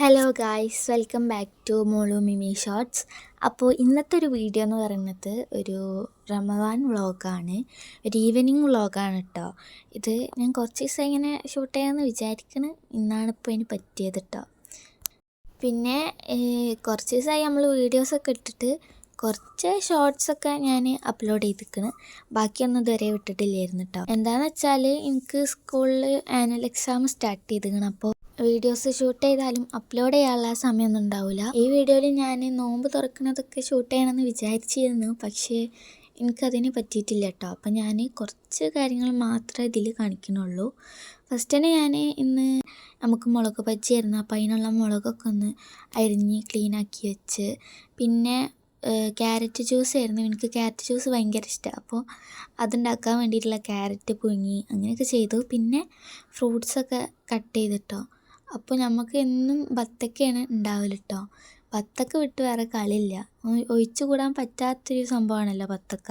Hello guys, welcome back to Molu Mimi shorts. അപ്പോൾ ഇന്നത്തെ ഒരു വീഡിയോ എന്ന് പറയുന്നത് ഒരു റമദാൻ വ്ളോഗാണ്, ഒരു ഈവനിങ് വ്ളോഗാണ് കേട്ടോ. ഇത് ഞാൻ കുറച്ച് ദിവസം ഇങ്ങനെ ഷൂട്ട് ചെയ്യാമെന്ന് വിചാരിക്കണം. ഇന്നാണ് ഇപ്പോൾ ഇതിന് പറ്റിയത് കേട്ടോ. പിന്നെ കുറച്ച് ദിവസമായി നമ്മൾ വീഡിയോസൊക്കെ ഇട്ടിട്ട് കുറച്ച് ഷോർട്സൊക്കെ ഞാൻ അപ്ലോഡ് ചെയ്തിരിക്കണം. ബാക്കിയൊന്നും ഇതുവരെ വിട്ടിട്ടില്ലായിരുന്നു കേട്ടോ. എന്താണെന്ന് വെച്ചാൽ എനിക്ക് സ്കൂളിൽ ആനുവൽ എക്സാം സ്റ്റാർട്ട് ചെയ്തിരിക്കണം. അപ്പോൾ വീഡിയോസ് ഷൂട്ട് ചെയ്താലും അപ്ലോഡ് ചെയ്യാനുള്ള സമയമൊന്നും ഉണ്ടാവില്ല. ഈ വീഡിയോയിൽ ഞാൻ നോമ്പ് തുറക്കുന്നതൊക്കെ ഷൂട്ട് ചെയ്യണമെന്ന് വിചാരിച്ചിരുന്നു, പക്ഷേ എനിക്കതിന് പറ്റിയിട്ടില്ല കേട്ടോ. അപ്പം ഞാൻ കുറച്ച് കാര്യങ്ങൾ മാത്രമേ ഇതിൽ കാണിക്കുന്നുള്ളൂ. ഫസ്റ്റ് തന്നെ ഞാൻ ഇന്ന് നമുക്ക് മുളക് ബജ്ജിയായിരുന്നു, അപ്പോൾ അതിനുള്ള മുളകൊക്കെ ഒന്ന് അരിഞ്ഞ് ക്ലീനാക്കി വെച്ച്, പിന്നെ ക്യാരറ്റ് ജ്യൂസ് ആയിരുന്നു. എനിക്ക് ക്യാരറ്റ് ജ്യൂസ് ഭയങ്കര ഇഷ്ടമാണ്, അപ്പോൾ അതുണ്ടാക്കാൻ വേണ്ടിയിട്ടുള്ള ക്യാരറ്റ് പുഴുങ്ങി അങ്ങനെയൊക്കെ ചെയ്തു. പിന്നെ ഫ്രൂട്ട്സൊക്കെ കട്ട് ചെയ്തിട്ടോ. അപ്പോൾ നമുക്ക് എന്നും ബത്തക്കയാണ് ഉണ്ടാവല് കേട്ടോ. ബത്തക്ക വിട്ട് വേറെ കളിയില്ല, ഒഴിച്ചു കൂടാൻ പറ്റാത്തൊരു സംഭവമാണല്ലോ ബത്തക്ക.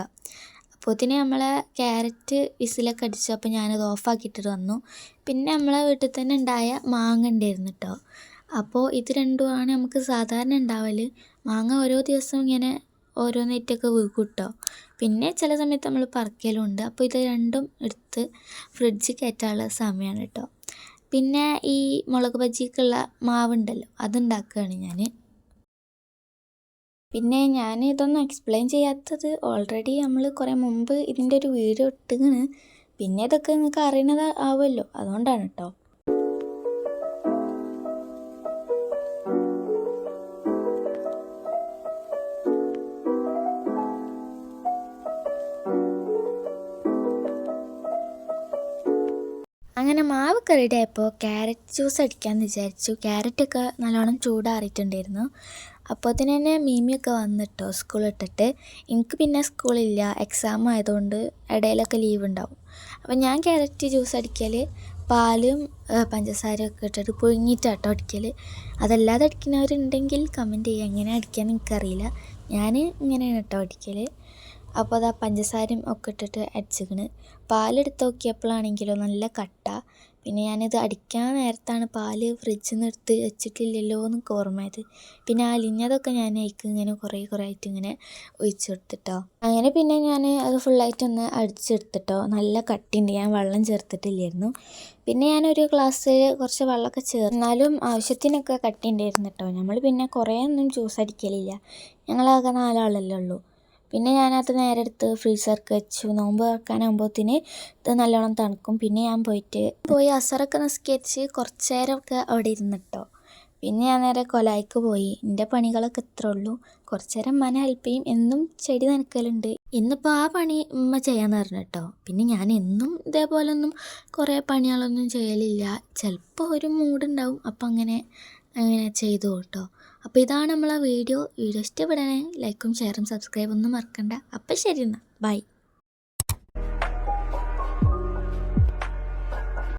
അപ്പോഴത്തേന് നമ്മളെ ക്യാരറ്റ് വിസിലൊക്കെ അടിച്ചു, അപ്പോൾ ഞാനത് ഓഫാക്കിയിട്ടിട്ട് വന്നു. പിന്നെ നമ്മളെ വീട്ടിൽ തന്നെ ഉണ്ടായ മാങ്ങ ഉണ്ടായിരുന്നു കേട്ടോ. അപ്പോൾ ഇത് രണ്ടുമാണ് നമുക്ക് സാധാരണ ഉണ്ടാവൽ. മാങ്ങ ഓരോ ദിവസവും ഇങ്ങനെ ഓരോന്നേറ്റൊക്കെ വീക്കും കേട്ടോ. പിന്നെ ചില സമയത്ത് നമ്മൾ പറിക്കലുണ്ട്. അപ്പോൾ ഇത് രണ്ടും എടുത്ത് ഫ്രിഡ്ജിൽ കയറ്റാനുള്ള സമയമാണ് കേട്ടോ. പിന്നെ ഈ മുളക് ബജിക്കുള്ള മാവുണ്ടല്ലോ, അതുണ്ടാക്കുകയാണ് ഞാൻ. പിന്നെ ഞാൻ ഇതൊന്നും എക്സ്പ്ലെയിൻ ചെയ്യാത്തത്, ഓൾറെഡി നമ്മൾ കുറേ മുമ്പ് ഇതിൻ്റെ ഒരു വീഡിയോ ഇട്ടിങ്ങനെ. പിന്നെ ഇതൊക്കെ നിങ്ങൾക്ക് അറിയുന്നത് ആവുമല്ലോ, അതുകൊണ്ടാണ് കേട്ടോ. അങ്ങനെ മാവൊക്കെ റെഡി ആയപ്പോൾ ക്യാരറ്റ് ജ്യൂസ് അടിക്കാമെന്ന് വിചാരിച്ചു. ക്യാരറ്റൊക്കെ നല്ലോണം ചൂടാറിയിട്ടുണ്ടായിരുന്നു. അപ്പോൾ തന്നെ മീമിയൊക്കെ വന്നിട്ടോ സ്കൂളിട്ടിട്ട്. എനിക്ക് പിന്നെ സ്കൂളില്ല, എക്സാം ആയതുകൊണ്ട് ഇടയിലൊക്കെ ലീവ് ഉണ്ടാവും. അപ്പോൾ ഞാൻ ക്യാരറ്റ് ജ്യൂസ് അടിക്കൽ പാലും പഞ്ചസാരയൊക്കെ ഇട്ടിട്ട് പുഴുങ്ങിയിട്ടാട്ടോ അടിക്കൽ. അതല്ലാതെ അടിക്കുന്നവരുണ്ടെങ്കിൽ കമൻറ്റ് ചെയ്യുക. എങ്ങനെ അടിക്കാമെന്ന് എനിക്കറിയില്ല, ഞാൻ ഇങ്ങനെയാണ് കേട്ടോ അടിക്കൽ. അപ്പോൾ അത് പഞ്ചസാരയും ഒക്കെ ഇട്ടിട്ട് അടിച്ചിക്കണ്. പാലെടുത്ത് നോക്കിയപ്പോഴാണെങ്കിലോ നല്ല കട്ട. പിന്നെ ഞാനിത് അടിക്കാൻ നേരത്താണ് പാല് ഫ്രിഡ്ജിൽ നിന്ന് എടുത്ത് വെച്ചിട്ടില്ലല്ലോ എന്നൊക്കെ ഓർമ്മയത്. പിന്നെ അലിഞ്ഞതൊക്കെ ഞാൻ അതിലേക്ക് ഇങ്ങനെ കുറേ ആയിട്ട് ഇങ്ങനെ ഒഴിച്ചെടുത്തിട്ടോ. അങ്ങനെ പിന്നെ ഞാൻ അത് ഫുള്ളായിട്ടൊന്ന് അടിച്ചെടുത്തിട്ടോ. നല്ല കട്ടിയുണ്ട്, ഞാൻ വെള്ളം ചേർത്തിട്ടില്ലായിരുന്നു. പിന്നെ ഞാനൊരു ഗ്ലാസ്സിൽ കുറച്ച് വെള്ളമൊക്കെ ചേർന്നാലും ആവശ്യത്തിനൊക്കെ കട്ടിയുണ്ടായിരുന്നു കേട്ടോ. നമ്മൾ പിന്നെ കുറേ ഒന്നും ജ്യൂസ് അടിക്കലില്ല, ഞങ്ങളാകെ 4 ആളല്ലേ ഉള്ളൂ. പിന്നെ ഞാനത് നേരെ എടുത്ത് ഫ്രീസർക്ക് വെച്ചു. നോമ്പ് തുറക്കാനാകുമ്പോഴത്തേന് ഇത് നല്ലോണം തണുക്കും. പിന്നെ ഞാൻ പോയി അസറൊക്കെ നിസ്കരിച്ച് കുറച്ച് നേരമൊക്കെ അവിടെ ഇരുന്നിട്ടോ. പിന്നെ ഞാൻ നേരെ കൊലായിക്ക് പോയി. എൻ്റെ പണികളൊക്കെ ഇത്രേ ഉള്ളൂ. കുറച്ച് നേരം ഉമ്മാനെ ഹെൽപ്പ് ചെയ്യും. എന്നും ചെടി നനക്കലുണ്ട്. ഇന്നിപ്പോൾ ആ പണി ഉമ്മ ചെയ്യാമെന്ന് പറഞ്ഞു കേട്ടോ. പിന്നെ ഞാൻ എന്നും ഇതേപോലൊന്നും കുറേ പണികളൊന്നും ചെയ്യലില്ല. ചിലപ്പോൾ ഒരു മൂഡുണ്ടാവും, അപ്പം അങ്ങനെ ചെയ്തു കേട്ടോ. അപ്പോൾ ഇതാണ് നമ്മളെ വീഡിയോ ഇഷ്ടപ്പെടണേ ലൈക്കും ഷെയറും സബ്സ്ക്രൈബൊന്നും മറക്കണ്ട. അപ്പം ശരി എന്നാൽ ബൈ.